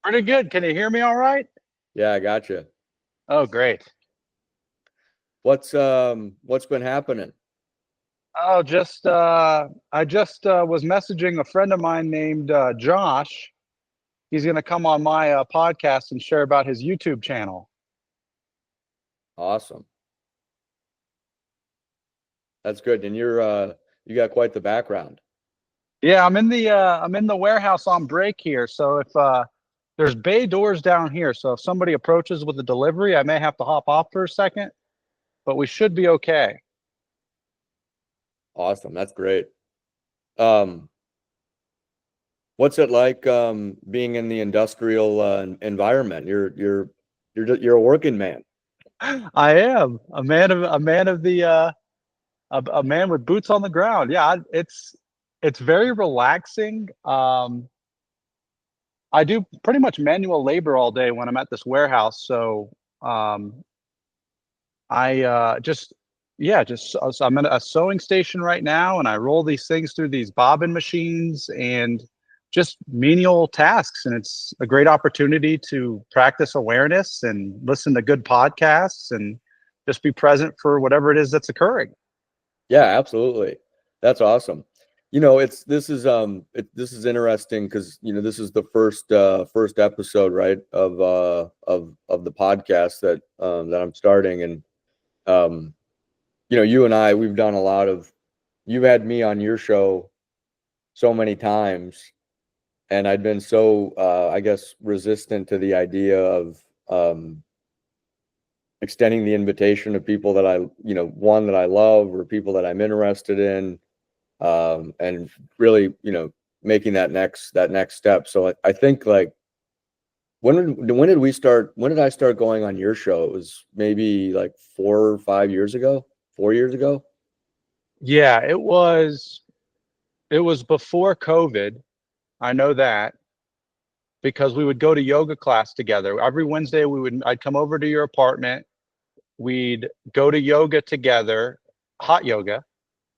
Pretty good. Can you hear me all right? Yeah, I gotcha. Oh, great. What's been happening? Oh, I just was messaging a friend of mine named Josh. He's going to come on my podcast and share about his YouTube channel. Awesome. That's good. And you got quite the background. Yeah, I'm in the warehouse on break here. So if there's bay doors down here, so if somebody approaches with a delivery, I may have to hop off for a second, but we should be okay. Awesome. That's great. Um, what's it like being in the industrial environment? You're a working man. I am a man of the a man with boots on the ground. Yeah, it's very relaxing. I do pretty much manual labor all day when I'm at this warehouse. So um, I just yeah, just so I'm at a sewing station right now, and I roll these things through these bobbin machines and just menial tasks. And it's a great opportunity to practice awareness and listen to good podcasts and just be present for whatever it is that's occurring. Yeah, absolutely. That's awesome. This is interesting because this is the first episode, right, of the podcast that I'm starting. And um you and I, we've done a lot of, you've had me on your show so many times, and I'd been so, I guess, resistant to the idea of extending the invitation to people that one that I love or people that I'm interested in, and really, making that next step. So I think like, when did I start going on your show? It was maybe like 4 or 5 years ago, 4 years ago. Yeah, it was before COVID. I know that because we would go to yoga class together. Every Wednesday I'd come over to your apartment. We'd go to yoga together, hot yoga,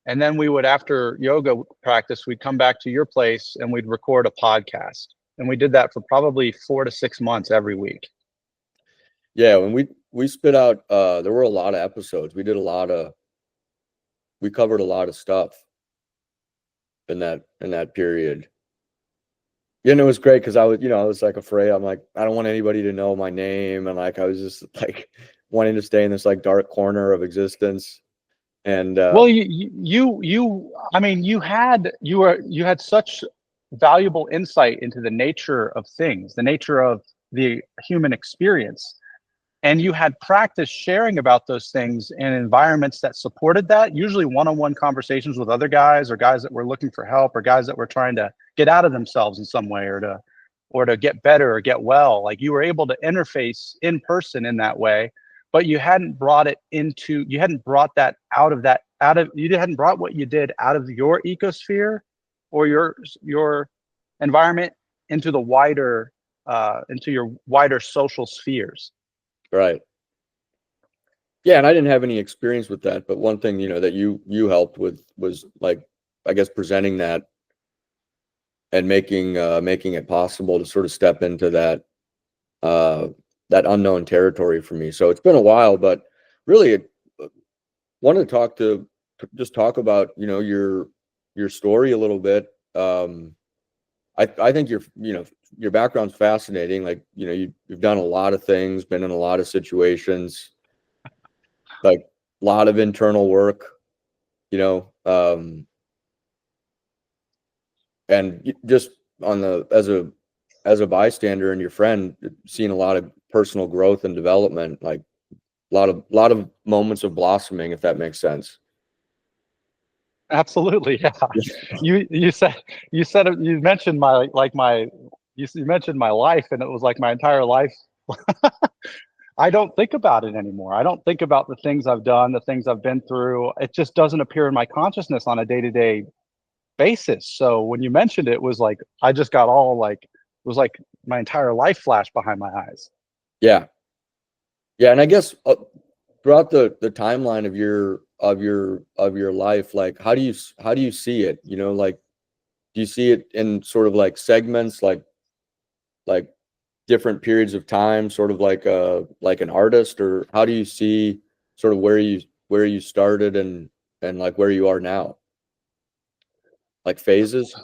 and then we would after yoga practice, we'd come back to your place and we'd record a podcast. And we did that for probably 4 to 6 months every week. Yeah, when we spit out, there were a lot of episodes. We covered a lot of stuff in that period. Yeah, and it was great because I was like afraid. I'm like, I don't want anybody to know my name, and like I was just like wanting to stay in this like dark corner of existence. And Well, I mean, you had such valuable insight into the nature of things, the nature of the human experience. And you had practice sharing about those things in environments that supported that, usually one-on-one conversations with other guys or guys that were looking for help or guys that were trying to get out of themselves in some way or to get better or get well. Like you were able to interface in person in that way, but you hadn't brought you hadn't brought what you did out of your ecosphere or your environment into the wider into your wider social spheres. right, yeah, and I didn't have any experience with that, but one thing that you helped with was like, I guess, presenting that and making it possible to sort of step into uh, that unknown territory for me. So it's been a while, but really, wanted to just talk about your story a little bit. I think your background's fascinating. Like you've done a lot of things, been in a lot of situations, like a lot of internal work. You know, and just on the as a bystander and your friend, seeing a lot of personal growth and development, like a lot of moments of blossoming, if that makes sense. Absolutely, yeah. You said you mentioned you mentioned my life, and it was like my entire life. I don't think about it anymore. I don't think about the things I've done, the things I've been through. It just doesn't appear in my consciousness on a day-to-day basis. So when you mentioned it, it was like I just got all like it was like my entire life flashed behind my eyes. Yeah, yeah, and I guess throughout the timeline of your life, like how do you see it? Like, do you see it in sort of like segments, like different periods of time, sort of like an artist, or how do you see sort of where you started and like where you are now, like phases?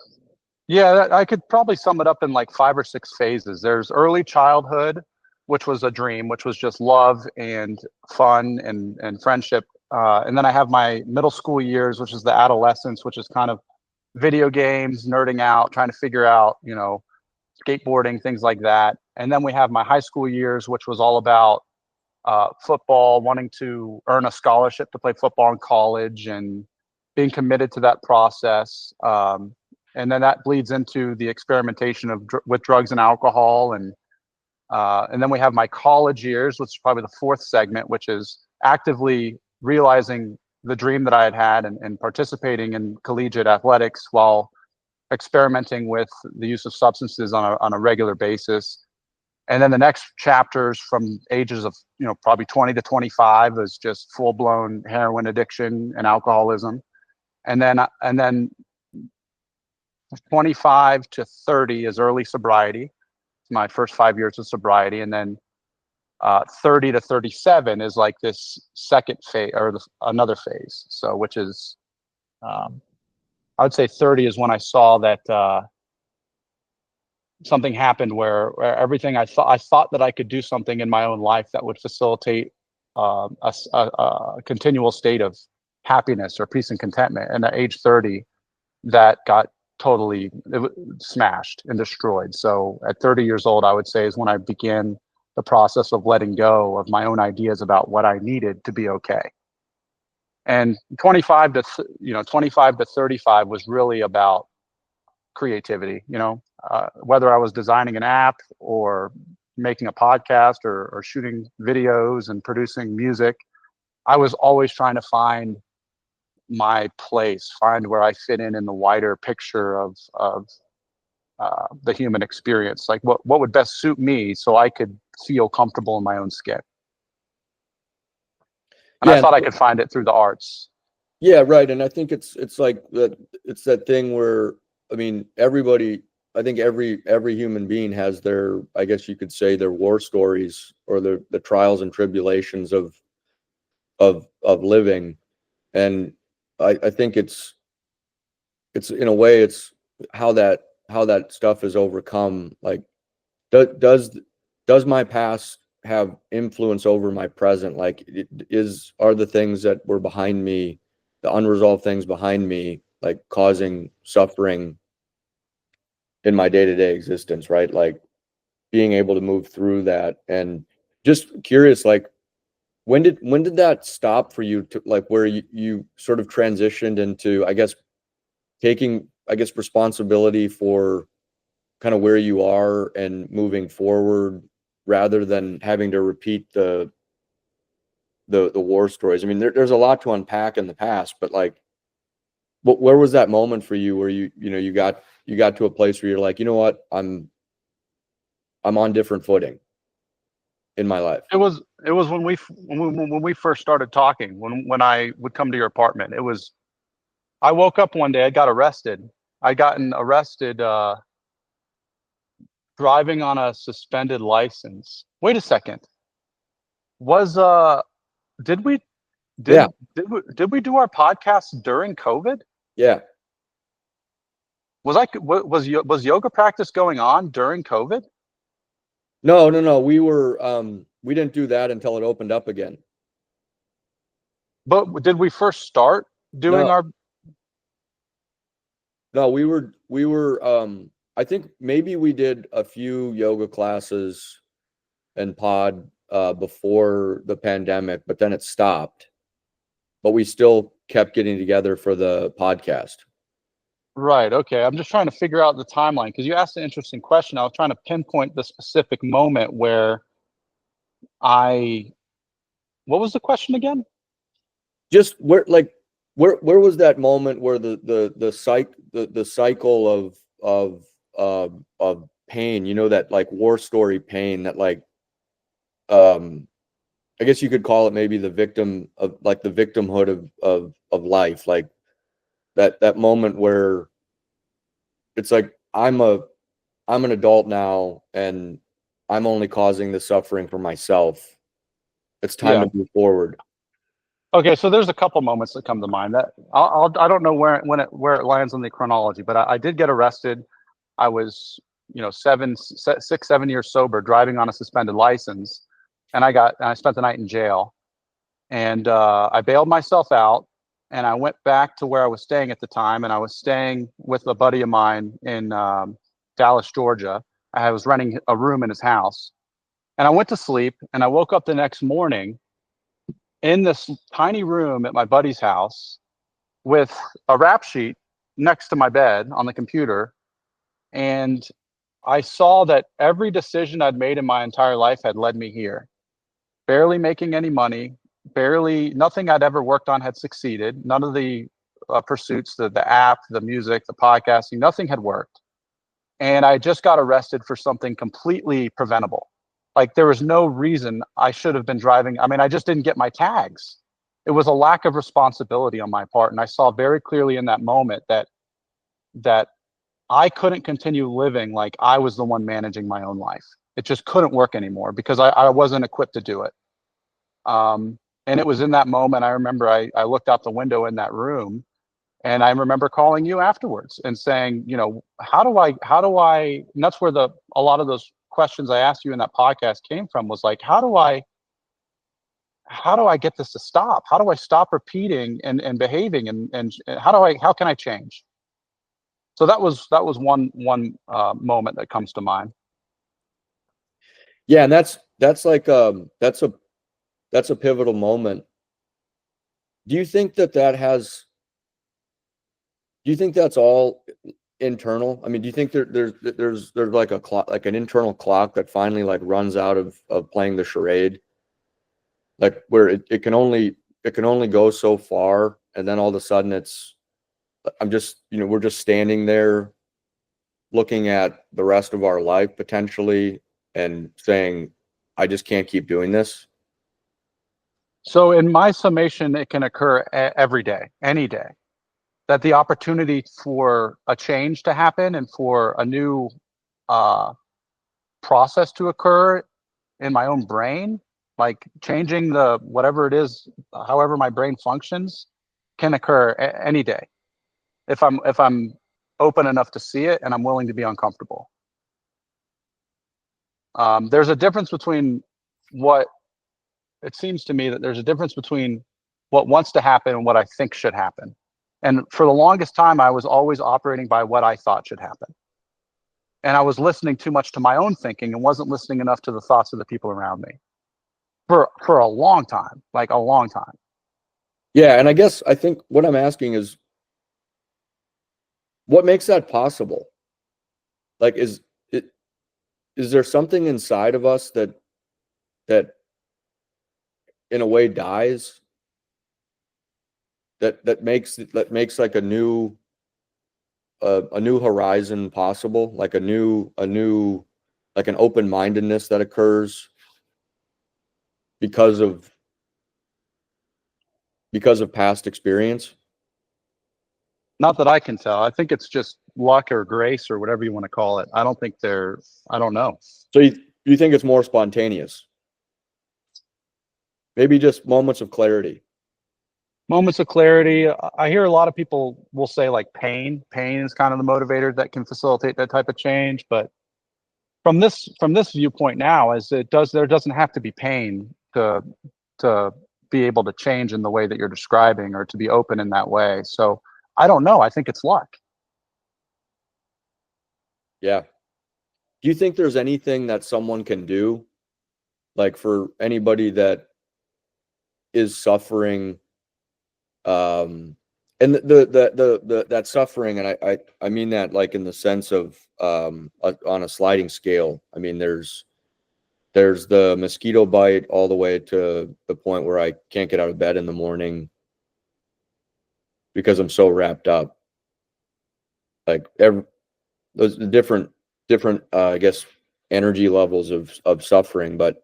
Yeah, I could probably sum it up in like 5 or 6 phases. There's early childhood, which was a dream, which was just love and fun and friendship. And then I have my middle school years, which is the adolescence, which is kind of video games, nerding out, trying to figure out, skateboarding, things like that. And then we have my high school years, which was all about football, wanting to earn a scholarship to play football in college and being committed to that process. And then that bleeds into the experimentation with drugs and alcohol. And then we have my college years, which is probably the fourth segment, which is actively realizing the dream that I had had and participating in collegiate athletics while experimenting with the use of substances on a regular basis. And then the next chapters from ages of, probably 20 to 25 is just full blown heroin addiction and alcoholism. And then 25 to 30 is early sobriety. It's my first 5 years of sobriety. And then 30 to 37 is like this second phase or another phase. So, which is, I would say 30 is when I saw that something happened where everything I thought that I could do something in my own life that would facilitate a continual state of happiness or peace and contentment. And at age 30, that got totally smashed and destroyed. So at 30 years old, I would say is when I began the process of letting go of my own ideas about what I needed to be okay. And 25 to 35 was really about creativity, whether I was designing an app or making a podcast or shooting videos and producing music. I was always trying to find my place, find where I fit in the wider picture of the human experience, like what would best suit me so I could feel comfortable in my own skin. And I thought I could find it through the arts. Yeah, right. And I think it's like that. It's that thing where, I mean, I think every human being has their, I guess you could say, their war stories or the trials and tribulations of living. And I think it's in a way it's how that stuff is overcome. Like, does my past have influence over my present? Like, are the things that were behind me, the unresolved things behind me, like causing suffering in my day-to-day existence, right? Like being able to move through that. And just curious, like when did that stop for you, to like where you sort of transitioned into, I guess, taking, I guess, responsibility for kind of where you are and moving forward rather than having to repeat the war stories? I mean, there's a lot to unpack in the past, but like, where was that moment for you where you got to a place where you're like, you know what, I'm on different footing in my life? It was when we first started talking, when I would come to your apartment. I woke up one day, I got arrested. I'd gotten arrested driving on a suspended license. Wait a second. Was did we Yeah. did we do our podcast during COVID? Yeah. Was yoga practice going on during COVID? No. We didn't do that until it opened up again. But did we first start doing No. our? No, we were I think maybe we did a few yoga classes and pod before the pandemic, but then it stopped. But we still kept getting together for the podcast. Right. Okay. I'm just trying to figure out the timeline because you asked an interesting question. I was trying to pinpoint the specific moment where what was the question again? Just where was that moment where the cycle of pain, that like war story pain, that like I guess you could call it maybe the victimhood of life, like that moment where it's like I'm an adult now and I'm only causing the suffering for myself. It's time Yeah. to move forward. Okay, so there's a couple moments that come to mind that I don't know where it lands on the chronology, but I did get arrested. I was, 6, 7 years sober, driving on a suspended license, and I spent the night in jail. And I bailed myself out, and I went back to where I was staying at the time, and I was staying with a buddy of mine in Dallas, Georgia. I was renting a room in his house, and I went to sleep, and I woke up the next morning in this tiny room at my buddy's house with a rap sheet next to my bed on the computer. And I saw that every decision I'd made in my entire life had led me here. Barely making any money, nothing I'd ever worked on had succeeded. None of the pursuits, the app, the music, the podcasting, nothing had worked. And I just got arrested for something completely preventable. Like, there was no reason I should have been driving. I mean, I just didn't get my tags. It was a lack of responsibility on my part. And I saw very clearly in that moment that I couldn't continue living like I was the one managing my own life. It just couldn't work anymore because I wasn't equipped to do it. And it was in that moment, I remember I looked out the window in that room, and I remember calling you afterwards and saying, how do I, and that's where a lot of those questions I asked you in that podcast came from, was like, how do I get this to stop? How do I stop repeating and behaving, and how can I change? So that was one moment that comes to mind. Yeah, and that's like that's a pivotal moment. Do you think that's all internal? I mean, do you think there's like a clock, like an internal clock that finally like runs out of playing the charade, like where it can only go so far, and then all of a sudden we're just standing there looking at the rest of our life potentially and saying, I just can't keep doing this? So in my summation, it can occur every day, any day, that the opportunity for a change to happen and for a new process to occur in my own brain, like changing the whatever it is, however my brain functions, can occur any day if I'm open enough to see it and I'm willing to be uncomfortable. There's a difference between what it seems to me that there's a difference between what wants to happen and what I think should happen. And for the longest time, I was always operating by what I thought should happen. And I was listening too much to my own thinking and wasn't listening enough to the thoughts of the people around me for a long time, like a long time. Yeah, and I think what I'm asking is, what makes that possible? Like, is there something inside of us that in a way dies, that makes like a new horizon possible, like a new like an open-mindedness that occurs because of past experience? Not that I can tell. I think it's just luck or grace or whatever you want to call it. I don't know. So you think it's more spontaneous? Maybe just moments of clarity. Moments of clarity. I hear a lot of people will say like pain is kind of the motivator that can facilitate that type of change. But from this viewpoint now, there doesn't have to be pain to be able to change in the way that you're describing or to be open in that way. So I don't know. I think it's luck. Yeah. Do you think there's anything that someone can do, like for anybody that is suffering, and that suffering, and I mean that like in the sense of on a sliding scale. I mean, there's the mosquito bite all the way to the point where I can't get out of bed in the morning because I'm so wrapped up. Like those different I guess energy levels of suffering. But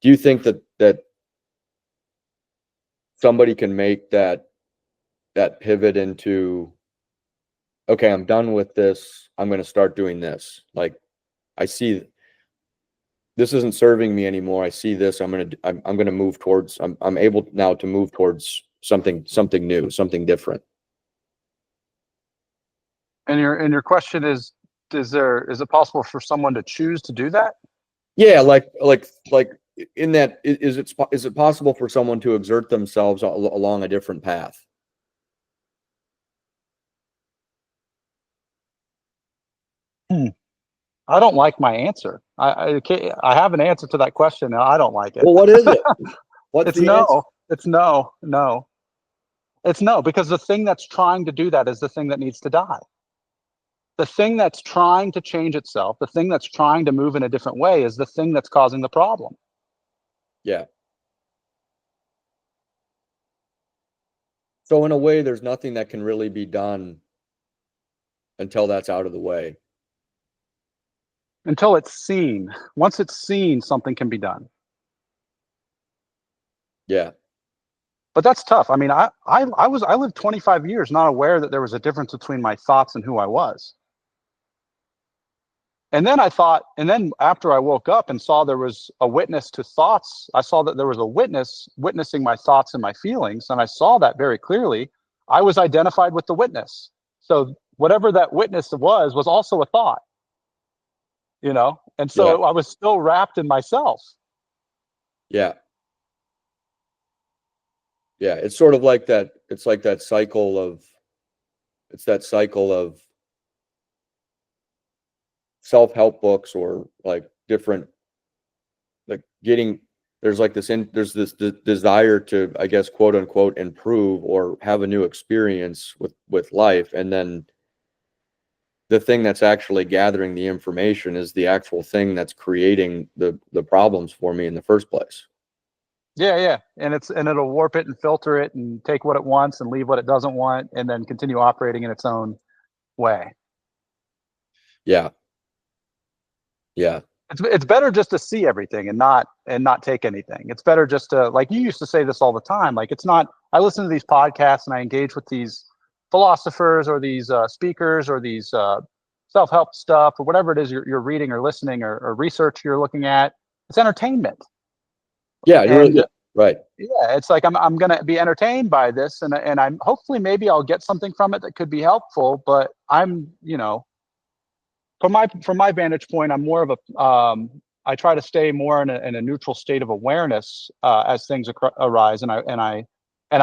do you think that somebody can make that pivot into, okay, I'm done with this, I'm going to start doing this? Like, I see this isn't serving me anymore. I see this. I'm gonna move towards. I'm able now to move towards something new, something different. And your question is it possible for someone to choose to do that? Yeah, like in that, is it possible for someone to exert themselves along a different path? I don't like my answer. I have an answer to that question, and I don't like it. Well, what is it? What's It's the answer? no. It's no. No. It's no, because the thing that's trying to do that is the thing that needs to die. The thing that's trying to change itself, the thing that's trying to move in a different way, is the thing that's causing the problem. Yeah. So in a way, there's nothing that can really be done until that's out of the way. Until it's seen. Once it's seen, something can be done. Yeah. But that's tough. I mean, I lived 25 years not aware that there was a difference between my thoughts and who I was. And then after I woke up and saw there was a witness to thoughts, I saw that there was a witness witnessing my thoughts and my feelings, and I saw that very clearly. I was identified with the witness. So whatever that witness was also a thought, And so Yeah. I was still wrapped in myself. Yeah. Yeah. It's sort of like that. It's like that cycle of, self-help books, or like different, like there's this desire to, I guess, quote unquote, improve or have a new experience with life. And then the thing that's actually gathering the information is the actual thing that's creating the problems for me in the first place. Yeah. And it'll warp it and filter it and take what it wants and leave what it doesn't want, and then continue operating in its own way. Yeah. Yeah. It's better just to see everything and not take anything. It's better just to, like you used to say this all the time. Like, it's not. I listen to these podcasts and I engage with these philosophers or these speakers or these self-help stuff or whatever it is you're reading or listening or research you're looking at. It's entertainment. Yeah. And right. yeah, it's like I'm gonna be entertained by this, and I'm hopefully maybe I'll get something from it that could be helpful. But I'm from my vantage point, I'm more of a I try to stay more in a neutral state of awareness as things arise, and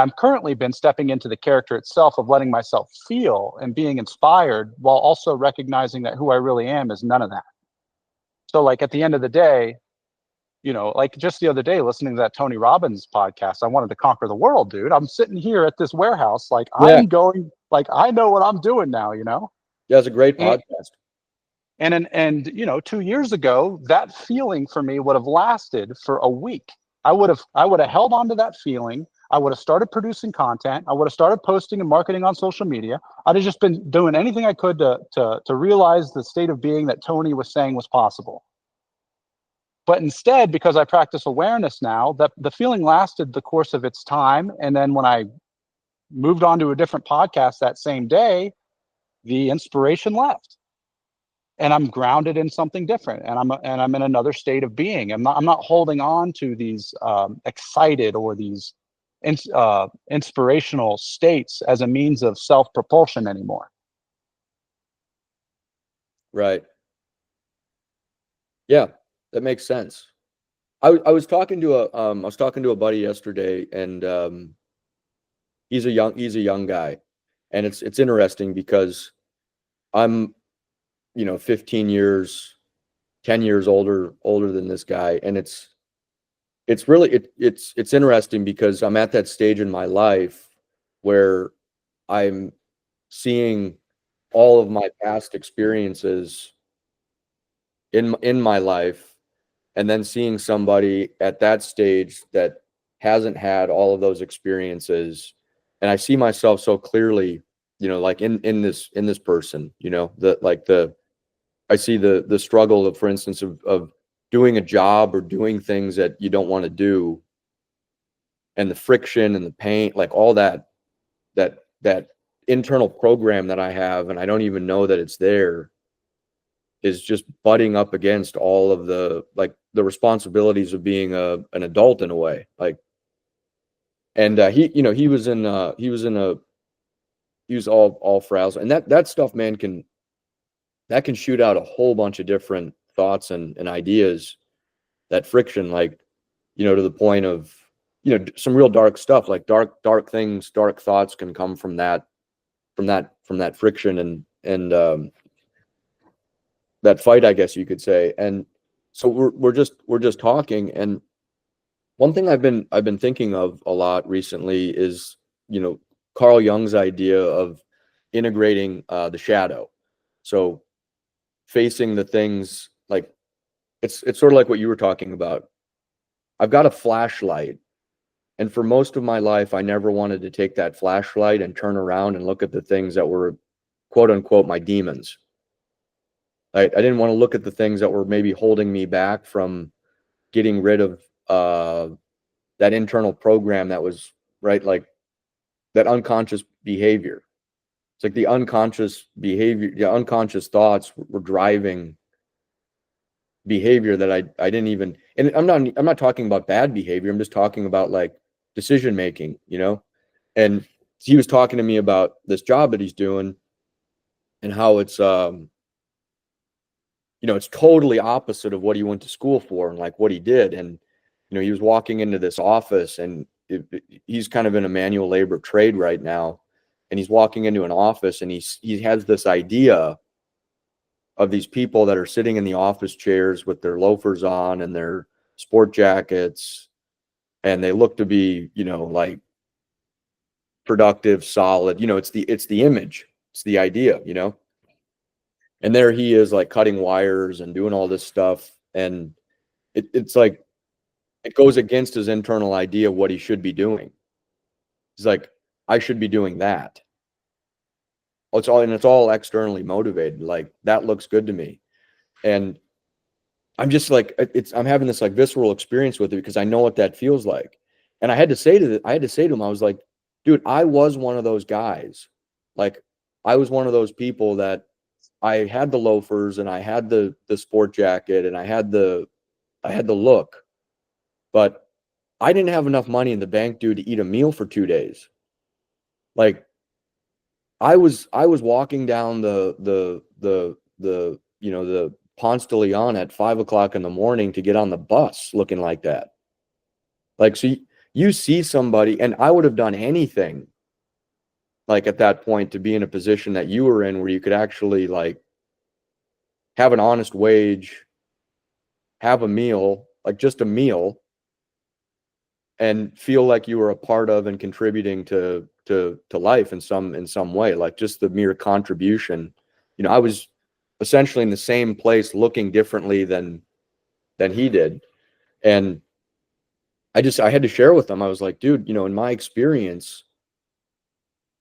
I'm currently been stepping into the character itself of letting myself feel and being inspired, while also recognizing that who I really am is none of that. So, like, at the end of the day, like just the other day, listening to that Tony Robbins podcast, I wanted to conquer the world, dude. I'm sitting here at this warehouse, like, Yeah. I know what I'm doing now, Yeah. It's a great And, podcast. And 2 years ago, that feeling for me would have lasted for a week. I would have held on to that feeling. I would have started producing content. I would have started posting and marketing on social media. I'd have just been doing anything I could to realize the state of being that Tony was saying was possible. But instead, because I practice awareness now, that the feeling lasted the course of its time. And then when I moved on to a different podcast that same day, the inspiration left. And I'm grounded in something different, and I'm in another state of being. I'm not holding on to these excited or these inspirational states as a means of self-propulsion anymore. Right. Yeah, that makes sense. I was talking to a buddy yesterday, and he's a young guy, and it's interesting because I'm 15 years, 10 years older than this guy, and it's interesting because I'm at that stage in my life where I'm seeing all of my past experiences in my life, and then seeing somebody at that stage that hasn't had all of those experiences, and I see myself so clearly, like in this person, I see the struggle of, for instance, of doing a job or doing things that you don't want to do, and the friction and the pain, like all that internal program that I have, and I don't even know that it's there. is just butting up against all of the responsibilities of being an adult in a way. Like, and he was all frazzled, and that stuff, man, can shoot out a whole bunch of different thoughts and ideas. That friction, like, to the point of, some real dark stuff, like dark things, dark thoughts can come from that friction and that fight, I guess you could say. And so we're just talking, and one thing I've been thinking of a lot recently is, Carl Jung's idea of integrating the shadow. So facing the things, like, it's sort of like what you were talking about. I've got a flashlight, and for most of my life, I never wanted to take that flashlight and turn around and look at the things that were, quote unquote, my demons. I didn't want to look at the things that were maybe holding me back from getting rid of that internal program that was, right, like that unconscious behavior. It's like the unconscious behavior, the unconscious thoughts were driving behavior that I didn't even, and I'm not talking about bad behavior. I'm just talking about like decision making, and he was talking to me about this job that he's doing and how it's it's totally opposite of what he went to school for and like what he did. And he was walking into this office, and he's kind of in a manual labor trade right now, and he's walking into an office, and he has this idea of these people that are sitting in the office chairs with their loafers on and their sport jackets, and they look to be, like productive, solid. It's the image, it's the idea, and there he is, like cutting wires and doing all this stuff, and it's like it goes against his internal idea of what he should be doing. He's like, I should be doing that. It's all externally motivated. Like, that looks good to me. And I'm just like, I'm having this like visceral experience with it because I know what that feels like. And I had to say to him, I was like, dude, I was one of those guys. Like, I was one of those people that I had the loafers and I had the sport jacket and I had the look, but I didn't have enough money in the bank, dude, to eat a meal for 2 days. Like, I was walking down the Ponce de Leon at 5 o'clock in the morning to get on the bus looking like that. Like, so you see somebody, and I would have done anything, like at that point, to be in a position that you were in where you could actually like have an honest wage, have a meal, like just a meal, and feel like you were a part of and contributing to life in some way, like just the mere contribution. I was essentially in the same place, looking differently than he did. And I had to share with them. I was like, dude, in my experience,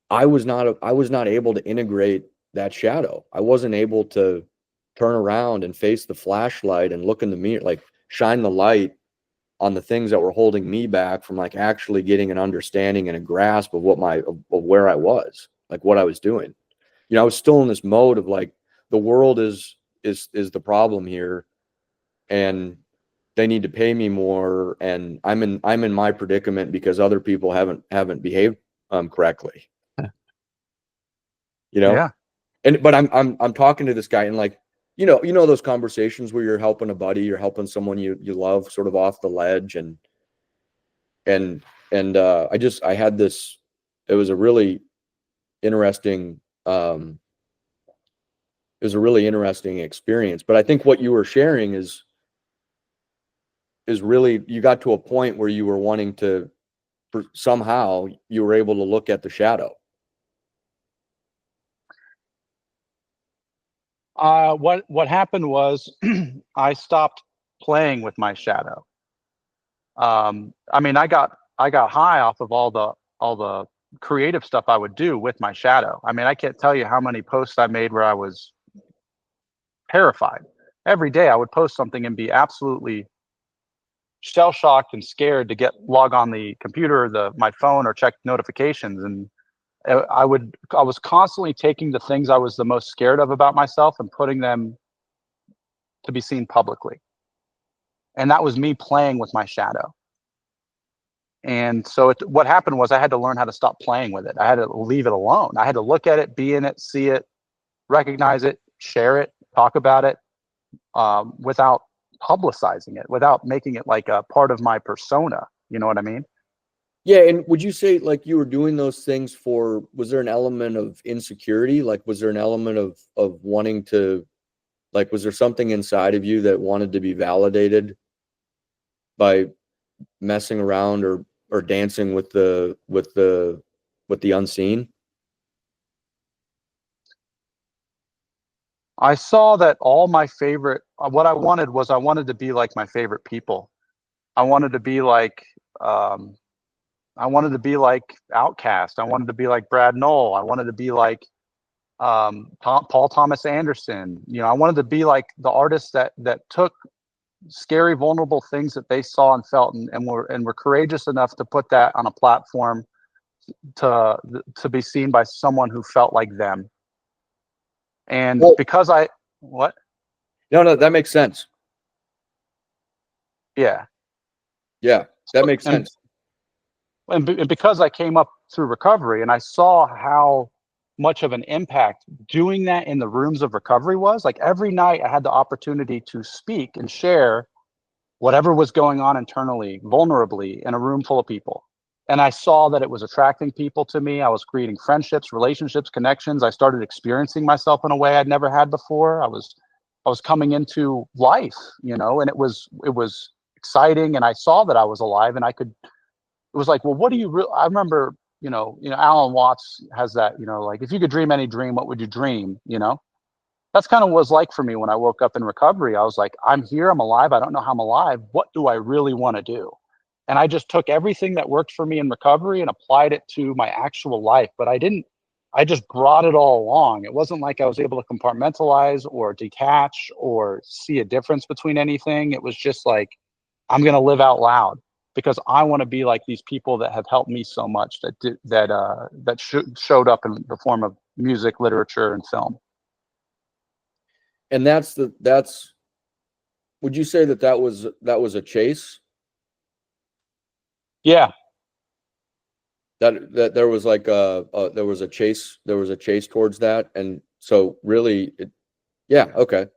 I was not able to integrate that shadow. I wasn't able to turn around and face the flashlight and look in the mirror, like shine the light on the things that were holding me back from like actually getting an understanding and a grasp of where I was, like what I was doing. I was still in this mode of like, the world is the problem here, and they need to pay me more, and I'm in my predicament because other people haven't behaved correctly. Yeah. But I'm talking to this guy, and like, those conversations where you're helping a buddy, you're helping someone you love sort of off the ledge, and I had this, it was a really interesting experience. But I think what you were sharing is really, you got to a point where you were wanting to, somehow you were able to look at the shadow. What happened was I stopped playing with my shadow. I mean, I got high off of all the creative stuff I would do with my shadow. I mean, I can't tell you how many posts I made where I was terrified. Every day I would post something and be absolutely shell shocked and scared to log on the computer, my phone, or check notifications. And I was constantly taking the things I was the most scared of about myself and putting them to be seen publicly. And that was me playing with my shadow. And so what happened was I had to learn how to stop playing with it. I had to leave it alone. I had to look at it, be in it, see it, recognize it, share it, talk about it, without publicizing it, without making it like a part of my persona. You know what I mean? Yeah. And would you say like you were doing those things was there an element of insecurity? Like, was there an element of wanting to, like, was there something inside of you that wanted to be validated by messing around or dancing with the unseen? I saw that all my favorite, what I wanted to be like my favorite people. I wanted to be like, I wanted to be like Outkast. I wanted to be like Brad Knoll. I wanted to be like Paul Thomas Anderson. You know, I wanted to be like the artists that took scary, vulnerable things that they saw and felt, and were courageous enough to put that on a platform to be seen by someone who felt like them. And Well, because what? No, that makes sense. Yeah. Yeah, that makes sense. And because I came up through recovery and I saw how much of an impact doing that in the rooms of recovery was, like every night I had the opportunity to speak and share whatever was going on internally, vulnerably in a room full of people. And I saw that it was attracting people to me. I was creating friendships, relationships, connections. I started experiencing myself in a way I'd never had before. I was coming into life, you know, and it was exciting. And I saw that I was alive, and it was like, well, what do you I remember, you know, Alan Watts has that, you know, like, if you could dream any dream, what would you dream? You know, that's kind of what it was like for me when I woke up in recovery. I was like, I'm here, I'm alive. I don't know how I'm alive. What do I really want to do? And I just took everything that worked for me in recovery and applied it to my actual life. But I just brought it all along. It wasn't like I was able to compartmentalize or detach or see a difference between anything. It was just like, I'm going to live out loud because I want to be like these people that have helped me so much that showed up in the form of music, literature, and film. And would you say that was a chase? Yeah. That there was like there was a chase towards that. And so really yeah. Okay.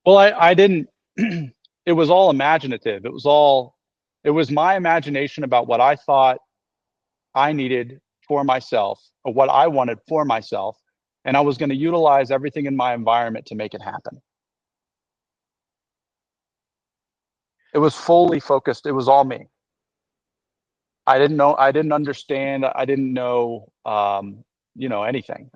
Well, I didn't, it was all imaginative. It was my imagination about what I thought I needed for myself, or what I wanted for myself. And I was going to utilize everything in my environment to make it happen. It was fully focused. It was all me. I didn't understand. I didn't know, anything.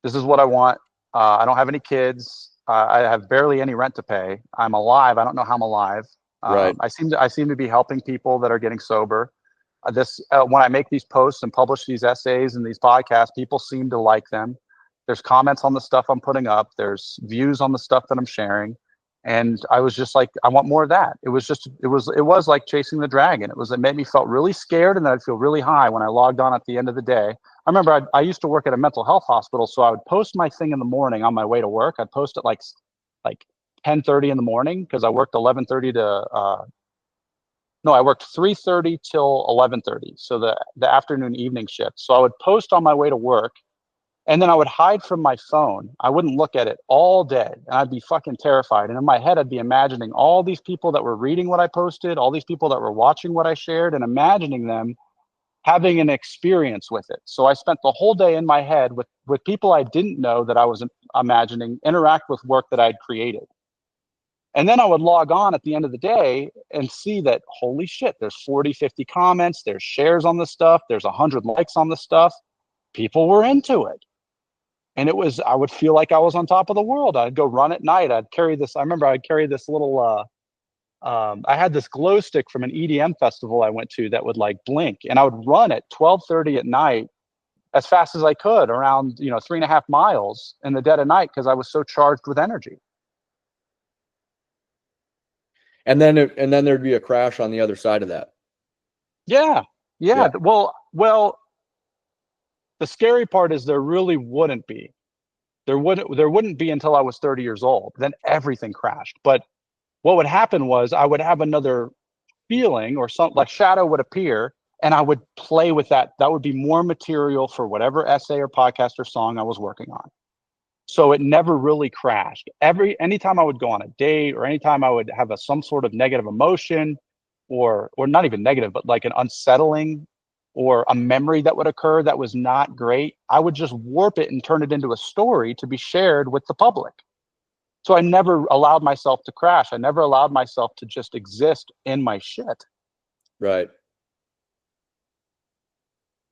This is what I want. I don't have any kids. I have barely any rent to pay. I'm alive. I don't know how I'm alive. Right. I seem to be helping people that are getting sober. When I make these posts and publish these essays and these podcasts, people seem to like them. There's comments on the stuff I'm putting up. There's views on the stuff that I'm sharing. And I was just like, I want more of that. It was like chasing the dragon. It made me felt really scared, and then I'd feel really high when I logged on at the end of the day. I remember I used to work at a mental health hospital, so I would post my thing in the morning on my way to work. I'd post it like 10:30 in the morning, because I worked 11:30 to I worked 3:30 till 11:30, so the afternoon evening shift. So I would post on my way to work, and then I would hide from my phone. I wouldn't look at it all day, and I'd be fucking terrified. And in my head, I'd be imagining all these people that were reading what I posted, all these people that were watching what I shared, and imagining them having an experience with it. So I spent the whole day in my head with people I didn't know that I was imagining interact with work that I'd created. And then I would log on at the end of the day and see that, holy shit, there's 40, 50 comments, there's shares on the stuff, there's 100 likes on the stuff. People were into it. And I would feel like I was on top of the world. I'd go run at night. I remember I'd carry this little, I had this glow stick from an EDM festival I went to that would like blink. And I would run at 12:30 at night as fast as I could around, 3.5 miles in the dead of night, because I was so charged with energy. And then there'd be a crash on the other side of that. Yeah. Well, the scary part is there really wouldn't be. There wouldn't be until I was 30 years old. Then everything crashed. But what would happen was I would have another feeling, or something like shadow would appear, and I would play with that. That would be more material for whatever essay or podcast or song I was working on. So it never really crashed. Anytime I would go on a date, or anytime I would have some sort of negative emotion, or not even negative, but like an unsettling or a memory that would occur that was not great, I would just warp it and turn it into a story to be shared with the public. So I never allowed myself to crash. I never allowed myself to just exist in my shit. Right.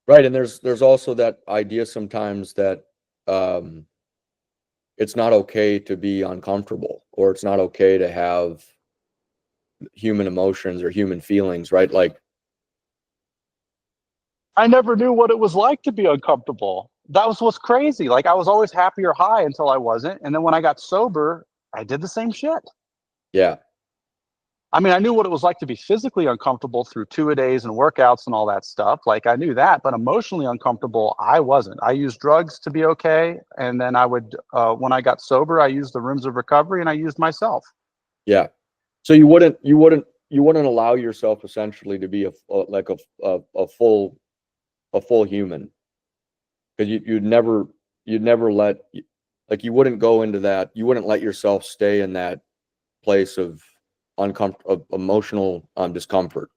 Right. And there's also that idea sometimes that it's not okay to be uncomfortable, or it's not okay to have human emotions or human feelings, right? Like, I never knew what it was like to be uncomfortable. That was what's crazy. Like, I was always happy or high until I wasn't. And then when I got sober, I did the same shit. yeah. I mean, I knew what it was like to be physically uncomfortable through 2-a-days and workouts and all that stuff. Like, I knew that, but emotionally uncomfortable, I wasn't. I used drugs to be okay. And then I would, when I got sober, I used the rooms of recovery, and I used myself. Yeah. So you wouldn't allow yourself essentially to be a full human, because you'd never let, like, you wouldn't go into that. You wouldn't let yourself stay in that place of emotional discomfort.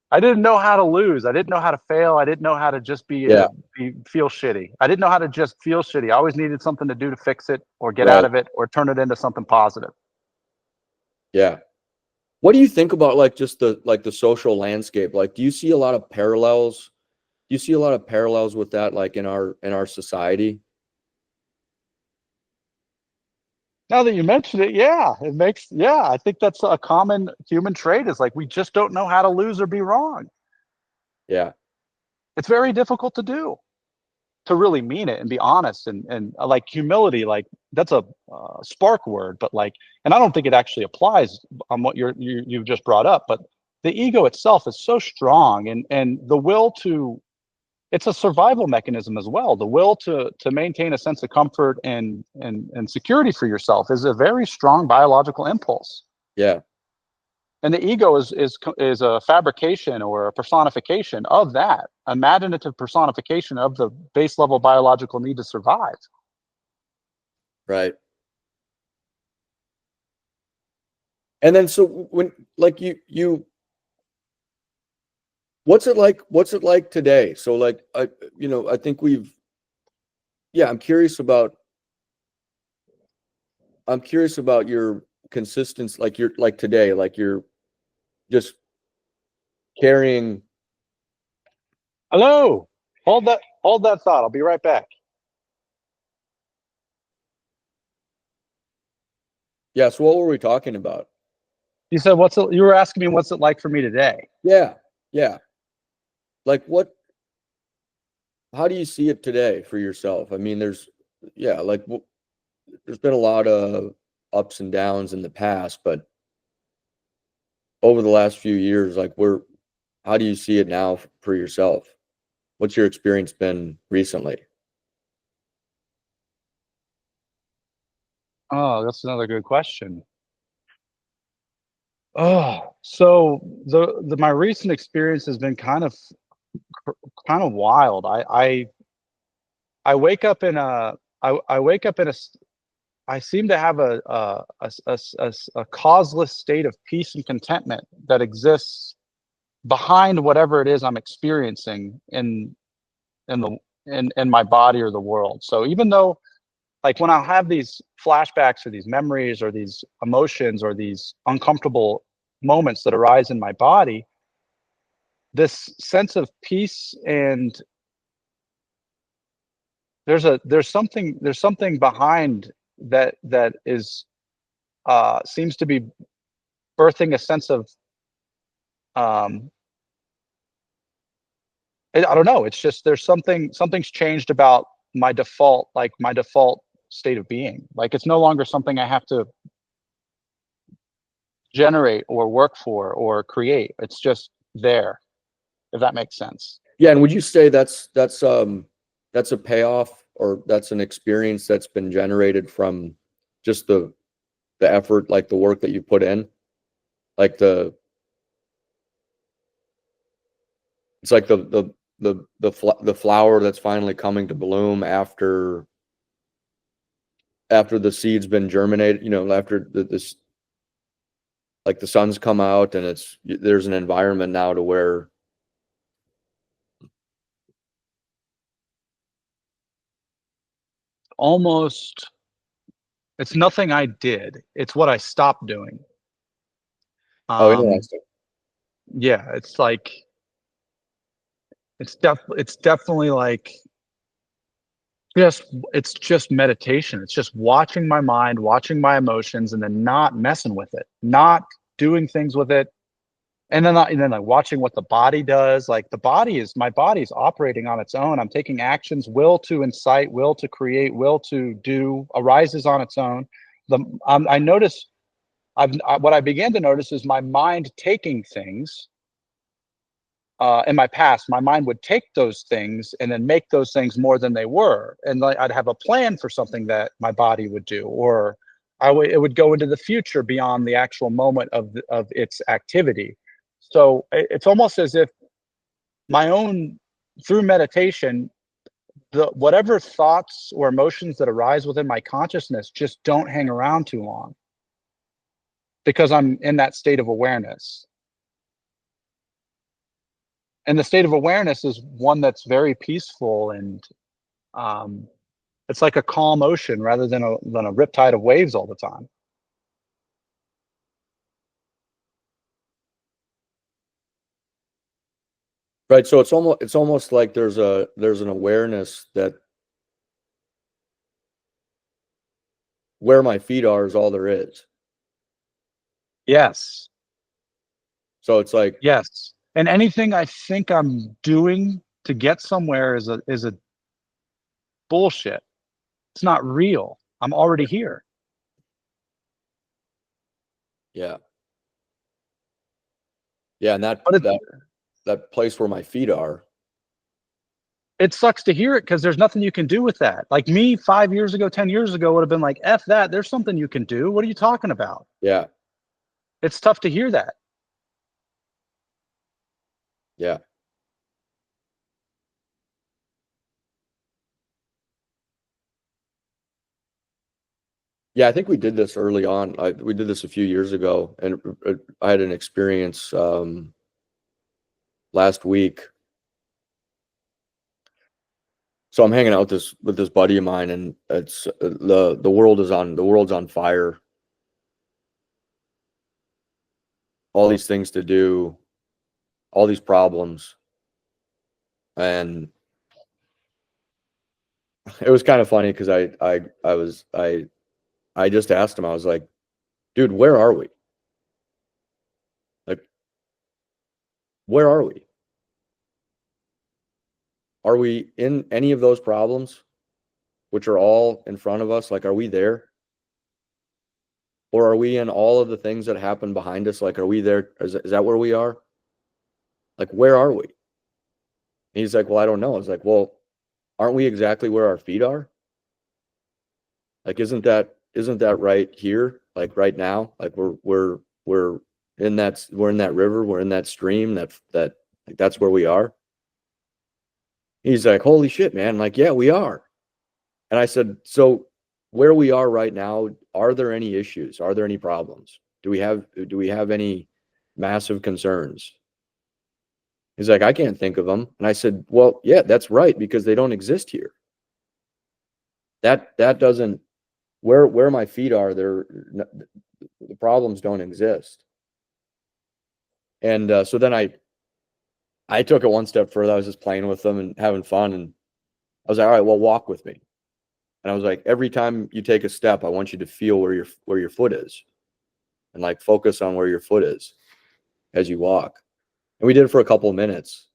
I didn't know how to lose. I didn't know how to fail. I didn't know how to just feel shitty. I didn't know how to just feel shitty. I always needed something to do to fix it, or get out of it, or turn it into something positive. Yeah. What do you think about like just the social landscape? Like, do you see a lot of parallels? Do you see a lot of parallels with that, like in our society? Now that you mention it, yeah, I think that's a common human trait, is like, we just don't know how to lose or be wrong. Yeah. It's very difficult to do, to really mean it and be honest, and like humility, like that's a spark word, but like, and I don't think it actually applies on what you've just brought up, but the ego itself is so strong, and the will to, it's a survival mechanism as well. The will to maintain a sense of comfort and security for yourself is a very strong biological impulse. Yeah. And the ego is a fabrication or a personification of that, imaginative personification of the base level biological need to survive. Right. And then, so when, like, you what's it like today? So like, I think I'm curious about your consistency, like you're like today, like you're just carrying. Hello. Hold that thought. I'll be right back. Yeah. So what were we talking about? You said, you were asking me what's it like for me today? Yeah. Yeah. Like, how do you see it today for yourself? I mean, there's been a lot of ups and downs in the past, but over the last few years, like, how do you see it now for yourself? What's your experience been recently? Oh, that's another good question. Oh, so my recent experience has been kind of wild. I wake up in a I wake up in I seem to have a causeless state of peace and contentment that exists behind whatever it is I'm experiencing in my body or the world. So even though, like, when I have these flashbacks or these memories or these emotions or these uncomfortable moments that arise in my body, this sense of peace, and there's something behind that is seems to be birthing a sense of I don't know, it's just something's changed about my default state of being. Like, it's no longer something I have to generate or work for or create. It's just there, if that makes sense. Yeah. And would you say that's a payoff or that's an experience that's been generated from just the effort, like the work that you put in, like it's like the flower that's finally coming to bloom after the seed's been germinated, after this, like the sun's come out and there's an environment now to where Almost, it's nothing I did. It's what I stopped doing. oh, Um, interesting. yeah, it's like it's definitely like just it's just meditation. It's just watching my mind, watching my emotions, and then not messing with it, not doing things with it, and then like watching what the body does. Like my body's operating on its own. I'm taking actions, will to incite, will to create, will to do arises on its own. I notice what I began to notice is my mind taking things. In my past, my mind would take those things and then make those things more than they were, and like I'd have a plan for something that my body would do, or it would go into the future beyond the actual moment of its activity. So it's almost as if my own through meditation, the whatever thoughts or emotions that arise within my consciousness just don't hang around too long because I'm in that state of awareness. And the state of awareness is one that's very peaceful, and um, it's like a calm ocean rather than a riptide of waves all the time. Right. So it's almost like there's an awareness that where my feet are is all there is. Yes, So it's like, yes. And anything I think I'm doing to get somewhere is a bullshit. It's not real. I'm already here. yeah. Yeah, and But that place where my feet are. it sucks to hear it because there's nothing you can do with that. Like me 5 years ago, 10 years ago would have been like, F that. There's something you can do. What are you talking about? Yeah. It's tough to hear that. Yeah. Yeah, I think we did this early on. We did this a few years ago, and I had an experience last week. So I'm hanging out with this buddy of mine, and it's the world's on fire. All these things to do, all these problems, and it was kind of funny because I just asked him. I was like, "Dude, where are we? Like, where are we? Are we in any of those problems, which are all in front of us? Like, are we there? Or are we in all of the things that happen behind us? Like, are we there? Is that where we are? Like, where are we?" And he's like, "Well, I don't know." I was like, "Well, aren't we exactly where our feet are? Like, isn't that right here? Like right now? Like we're in that river, we're in that stream, that like that's where we are." He's like, "Holy shit, man." I'm like, "Yeah, we are." And I said, "So where we are right now, are there any issues? Are there any problems? Do we have any massive concerns?" He's like, "I can't think of them." And I said, "Well, yeah, that's right, because they don't exist here. That doesn't where my feet are, the problems don't exist." And so then I took it one step further. I was just playing with them and having fun, and I was like, "All right, well, walk with me." And I was like, "Every time you take a step, I want you to feel where your foot is, and like focus on where your foot is as you walk." And we did it for a couple of minutes.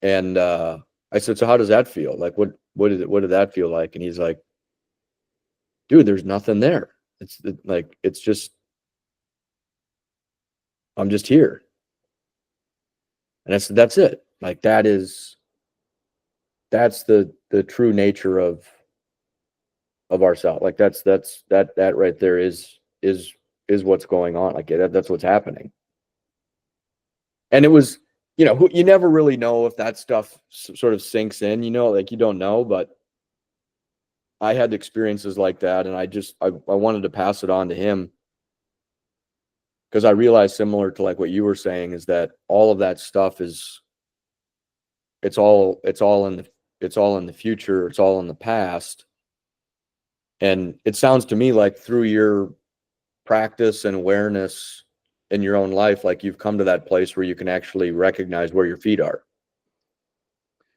And I said, "So how does that feel? Like, what did that feel like?" And he's like, "Dude, there's nothing there. It's just I'm just here." And I said, "That's it. Like, that is that's the true nature of ourselves. Like that right there is what's going on. Like that's what's happening. And it was, you never really know if that stuff sort of sinks in, like you don't know, but I had experiences like that, and I wanted to pass it on to him, because I realized, similar to like what you were saying, is that all of that stuff it's all in the future, it's all in the past. And it sounds to me like through your practice and awareness in your own life, like you've come to that place where you can actually recognize where your feet are.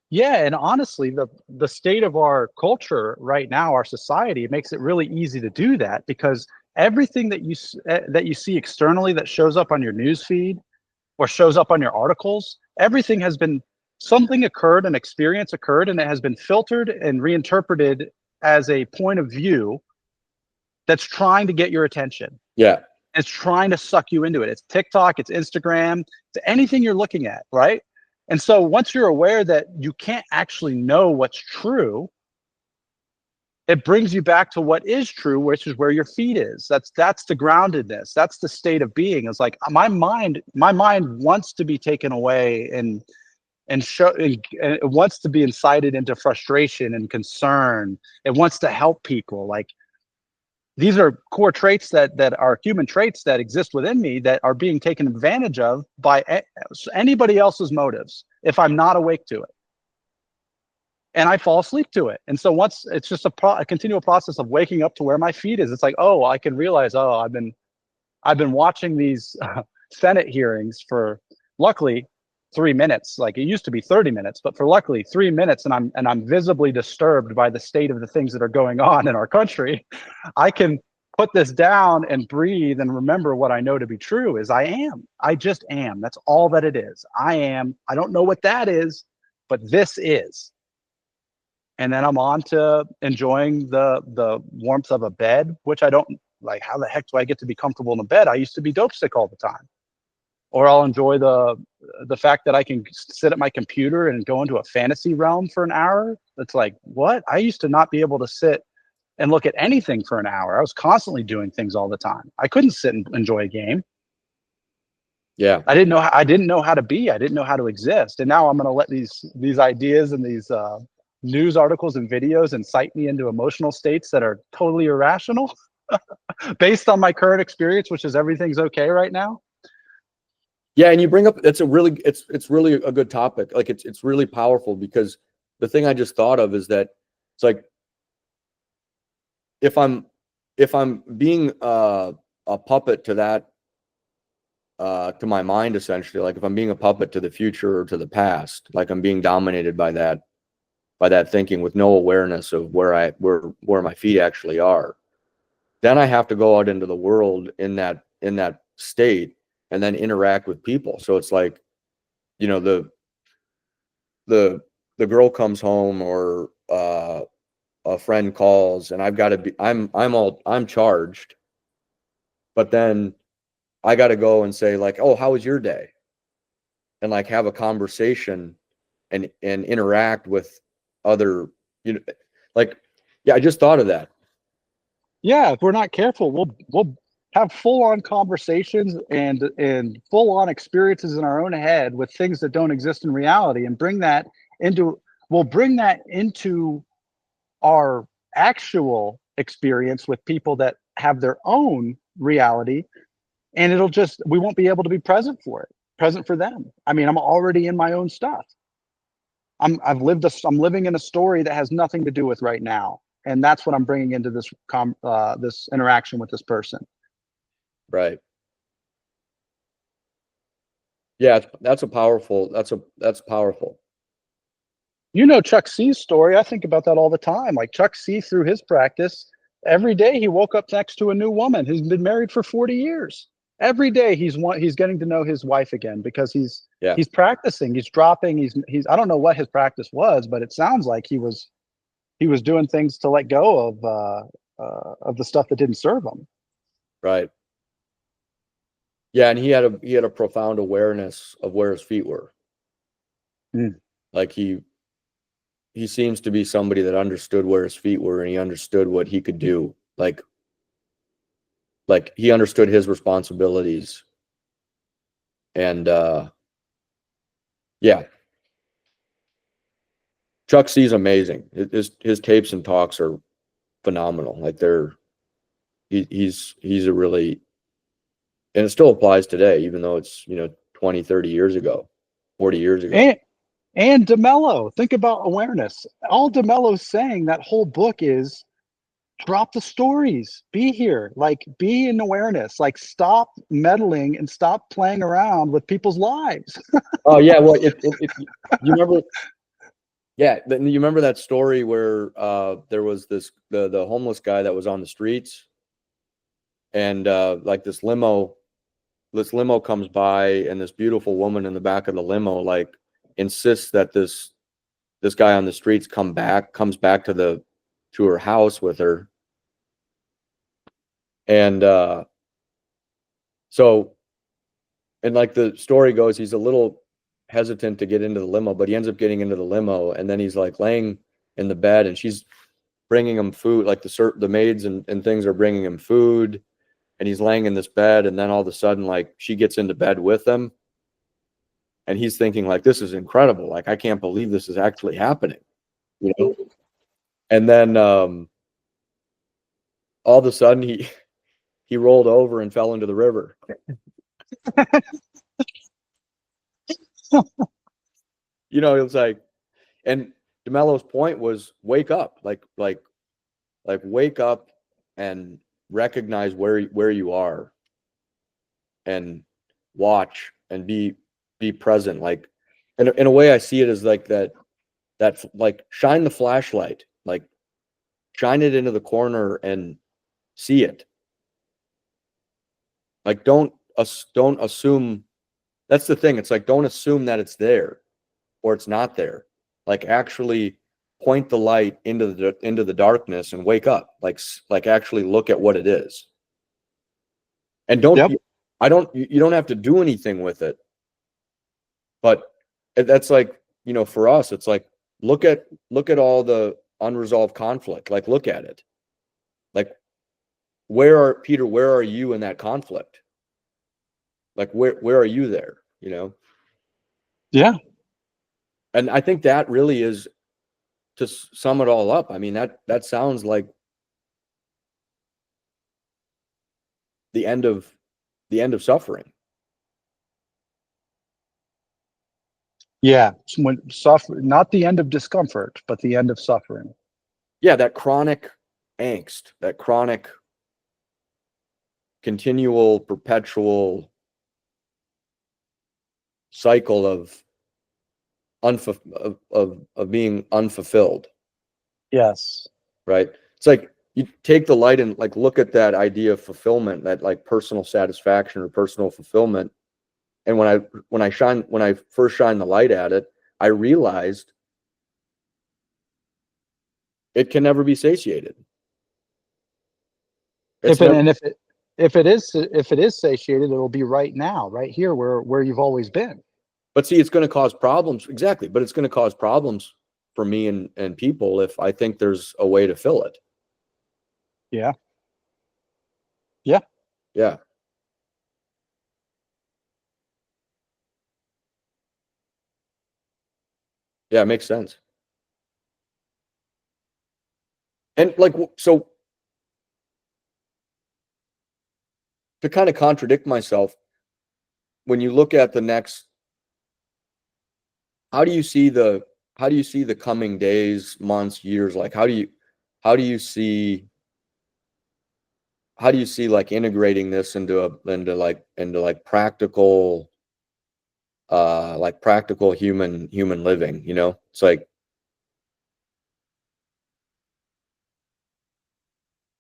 Yeah, and honestly, the state of our culture right now, our society, it makes it really easy to do that, because everything that you see externally that shows up on your news feed or shows up on your articles, everything has been, something occurred, an experience occurred, and it has been filtered and reinterpreted as a point of view that's trying to get your attention. Yeah. It's trying to suck you into it. It's TikTok, it's Instagram, it's anything you're looking at, right? And so once you're aware that you can't actually know what's true, it brings you back to what is true, which is where your feet is. That's the groundedness. That's the state of being. It's like my mind wants to be taken away and it wants to be incited into frustration and concern. It wants to help people. Like, these are core traits that are human traits that exist within me that are being taken advantage of by anybody else's motives if I'm not awake to it. And I fall asleep to it. And so once it's just a continual process of waking up to where my feet is, it's like, oh, I can realize, oh, I've been watching these Senate hearings for, luckily, 3 minutes. Like, it used to be 30 minutes, but for luckily 3 minutes, and I'm visibly disturbed by the state of the things that are going on in our country. I can put this down and breathe and remember what I know to be true is I just am. That's all that it is. I am. I don't know what that is, but this is. And then I'm on to enjoying the warmth of a bed, which I don't like. How the heck do I get to be comfortable in a bed? I used to be dope sick all the time. Or I'll enjoy the fact that I can sit at my computer and go into a fantasy realm for an hour. It's like, what? I used to not be able to sit and look at anything for an hour. I was constantly doing things all the time. I couldn't sit and enjoy a game. Yeah. I didn't know how to be. I didn't know how to exist. And now I'm going to let these ideas and these news articles and videos incite me into emotional states that are totally irrational based on my current experience, which is everything's okay right now. Yeah, and you bring up, it's really a good topic. Like, it's really powerful, because the thing I just thought of is that it's like, if I'm being a puppet to that, to my mind, essentially, like if I'm being a puppet to the future or to the past, like I'm being dominated by that thinking with no awareness of where my feet actually are, then I have to go out into the world in that state and then interact with people. So it's like, the girl comes home, or a friend calls, and I've got to be, I'm charged, but then I got to go and say, like, oh, how was your day? And like have a conversation and interact with other, like, yeah, I just thought of that. Yeah, if we're not careful, we'll have full-on conversations and full-on experiences in our own head with things that don't exist in reality, and bring that into our actual experience with people that have their own reality, and we won't be able to be present for them. I mean, I'm already in my own stuff. I'm living in a story that has nothing to do with right now, and that's what I'm bringing into this this interaction with this person. Right. Yeah, that's powerful. Chuck C's story. I think about that all the time. Like, Chuck C, through his practice, every day he woke up next to a new woman who's been married for 40 years. Every day he's getting to know his wife again, because he's practicing, he's dropping, he's I don't know what his practice was, but it sounds like he was doing things to let go of the stuff that didn't serve him. Right. Yeah, and he had a profound awareness of where his feet were. Mm. Like he he seems to be somebody that understood where his feet were, and he understood what he could do. Like he understood his responsibilities. And yeah, Chuck C's amazing. His tapes and talks are phenomenal. Like he's a really, and it still applies today, even though it's 20, 30 years ago, 40 years ago. And DeMello, think about awareness. All DeMello's saying, that whole book is, drop the stories, be here, like be in awareness, like stop meddling and stop playing around with people's lives. Oh yeah, well, you remember, yeah, you remember that story where there was the homeless guy that was on the streets, and like this limo comes by, and this beautiful woman in the back of the limo like insists that this guy on the streets comes back to her house with her. And so, and like the story goes, he's a little hesitant to get into the limo, but he ends up getting into the limo, and then he's like laying in the bed, and she's bringing him food, like the maids and things are bringing him food, and he's laying in this bed, and then all of a sudden, like, she gets into bed with him, and he's thinking like, this is incredible, like I can't believe this is actually happening, and then all of a sudden he rolled over and fell into the river. It was like, and DeMello's point was, wake up, like wake up and recognize where you are, and watch and be present. Like, in a way, I see it as like that like, shine the flashlight, like shine it into the corner and see it. Like, don't assume. That's the thing. It's like, don't assume that it's there or it's not there. Like, actually point the light into the darkness and wake up. Like actually look at what it is. And you don't have to do anything with it. But that's like, for us, it's like, look at all the unresolved conflict. Like, look at it. Like, where are you in that conflict? Like, where are you there? Yeah. And I think that really is, to sum it all up, I mean, that sounds like the end of suffering. Yeah. Not the end of discomfort, but the end of suffering. Yeah, that chronic angst, that chronic, continual, perpetual cycle of being unfulfilled. Yes. Right. It's like, you take the light and like look at that idea of fulfillment, that like personal satisfaction or personal fulfillment. And when I first shined the light at it, I realized it can never be satiated. If it is satiated, it'll be right now, right here, where you've always been. But see, it's going to cause problems. Exactly. But it's going to cause problems for me and people if I think there's a way to fill it. Yeah. Yeah. Yeah. Yeah, it makes sense. And like, so to kind of contradict myself, when you look at the next, how do you see the coming days, months, years? Like, how do you see like integrating this into practical, practical human living? It's like,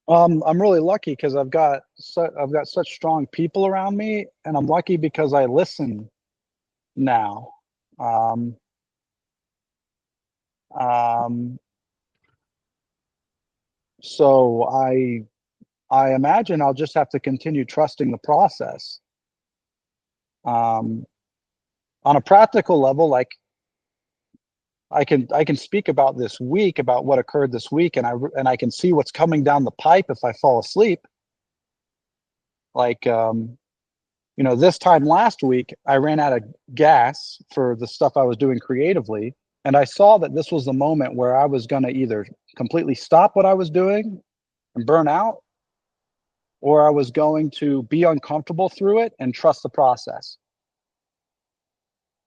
I'm really lucky because I've got such strong people around me, and I'm lucky because I listen now. So I imagine I'll just have to continue trusting the process. On a practical level, like, I can speak about this week, about what occurred this week, and I can see what's coming down the pipe if I fall asleep. Like, this time last week, I ran out of gas for the stuff I was doing creatively, and I saw that this was the moment where I was going to either completely stop what I was doing and burn out, or I was going to be uncomfortable through it and trust the process.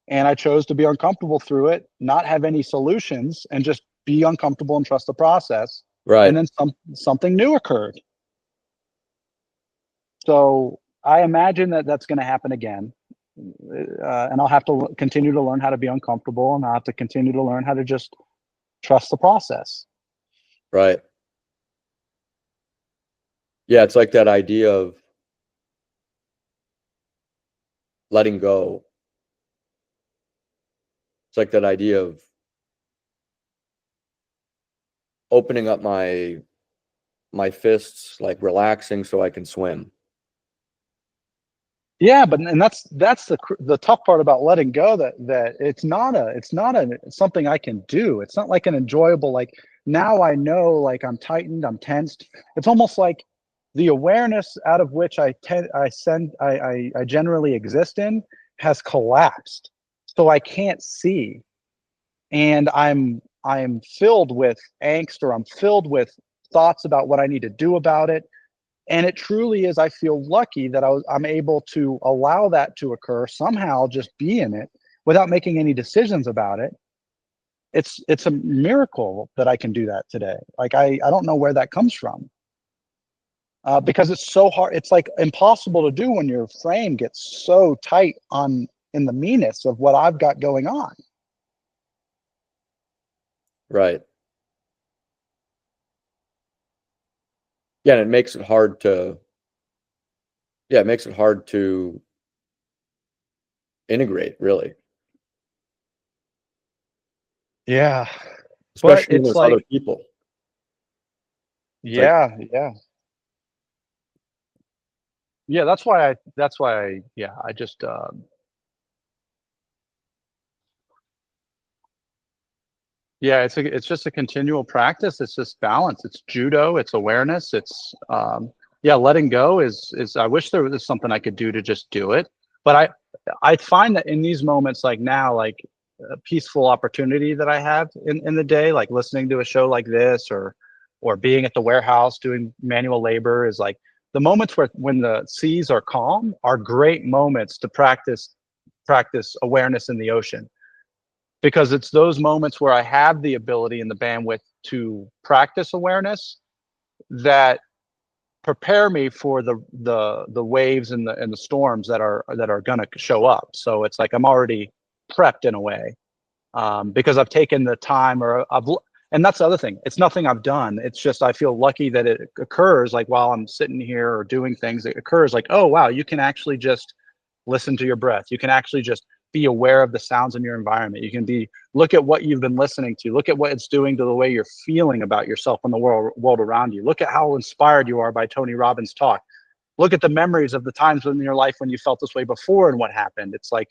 And I chose to be uncomfortable through it, not have any solutions, and just be uncomfortable and trust the process. Right. And then something new occurred. So I imagine that that's going to happen again. And I'll have to continue to learn how to be uncomfortable, and I'll have to continue to learn how to just trust the process. Right. Yeah, it's like that idea of letting go. It's like that idea of opening up my fists, like relaxing so I can swim. Yeah, but and that's the tough part about letting go, that it's not something I can do. It's not like an enjoyable, like, now I know, like, I'm tightened, I'm tensed. It's almost like the awareness out of which I generally exist in has collapsed, so I can't see, and I'm filled with angst, or I'm filled with thoughts about what I need to do about it. And it truly is, I feel lucky that I'm able to allow that to occur, somehow just be in it without making any decisions about it. It's a miracle that I can do that today. Like, I don't know where that comes from, because it's so hard. It's like impossible to do when your frame gets so tight in the meanness of what I've got going on. Right. Yeah, and it makes it hard to integrate, really. Yeah, but Especially when it's there's other like, people. It's like, yeah, yeah. Yeah, that's why yeah, I just, yeah, it's just a continual practice. It's just balance. It's judo. It's awareness. It's, yeah, letting go is. I wish there was something I could do to just do it, but I find that in these moments, like now, like a peaceful opportunity that I have in the day, like listening to a show like this, or being at the warehouse doing manual labor, is like the moments when the seas are calm are great moments to practice awareness in the ocean, because it's those moments where I have the ability and the bandwidth to practice awareness that prepare me for the waves and the storms that are going to show up. So it's like I'm already prepped in a way, because I've taken the time, and that's the other thing. It's nothing I've done. It's just I feel lucky that it occurs, like while I'm sitting here or doing things. It occurs like, oh wow, you can actually just listen to your breath. You can actually just be aware of the sounds in your environment. You can look at what you've been listening to, look at what it's doing to the way you're feeling about yourself and the world around you. Look at how inspired you are by Tony Robbins' talk. Look at the memories of the times in your life when you felt this way before and what happened. It's like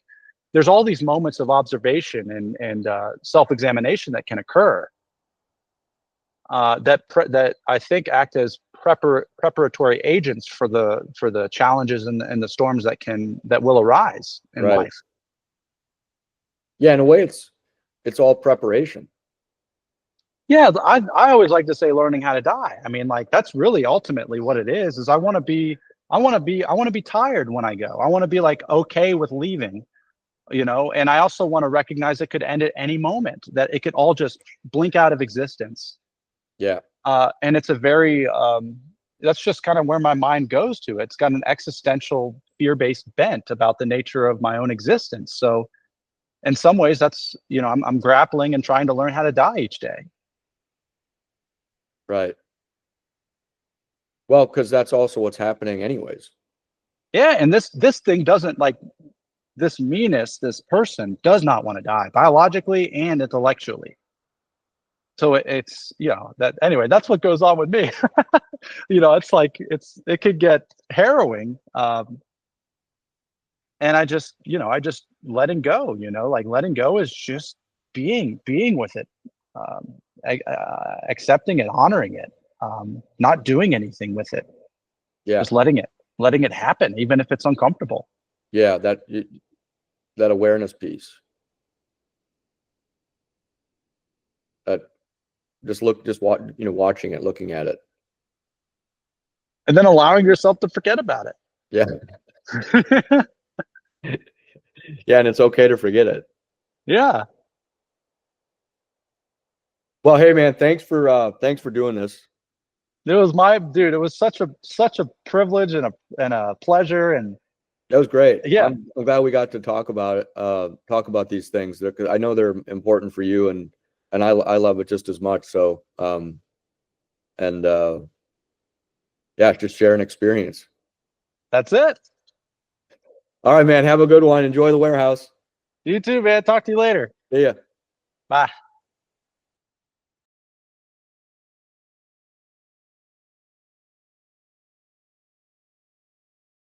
there's all these moments of observation and self-examination that can occur, that I think act as preparatory agents for the challenges and the storms that will arise in right. life. Yeah, in a way, it's all preparation. Yeah, I always like to say learning how to die. I mean, like, that's really ultimately what it is I want to be tired when I go. I want to be like okay with leaving, and I also want to recognize it could end at any moment, that it could all just blink out of existence. Yeah. And it's a very, that's just kind of where my mind goes to. It's got an existential fear-based bent about the nature of my own existence. So in some ways that's, I'm grappling and trying to learn how to die each day. Right. Well, because that's also what's happening anyways. Yeah. And this thing doesn't, like, this this person does not want to die biologically and intellectually. So it's, that anyway, that's what goes on with me. It's like, it could get harrowing. And I just letting go, like letting go is just being with it, accepting it, honoring it, not doing anything with it, Yeah. just letting it happen, even if it's uncomfortable. Yeah, that awareness piece. That watching it, looking at it. And then allowing yourself to forget about it. Yeah. Yeah, and it's okay to forget it. Yeah. Well, hey man, thanks for doing this. It was it was such a privilege and a pleasure, and that was great. Yeah. I'm glad we got to talk about it, talk about these things, because I know they're important for you, and I love it just as much. So, yeah, just share an experience. That's it. All right, man. Have a good one. Enjoy the warehouse. You too, man. Talk to you later. See ya. Bye.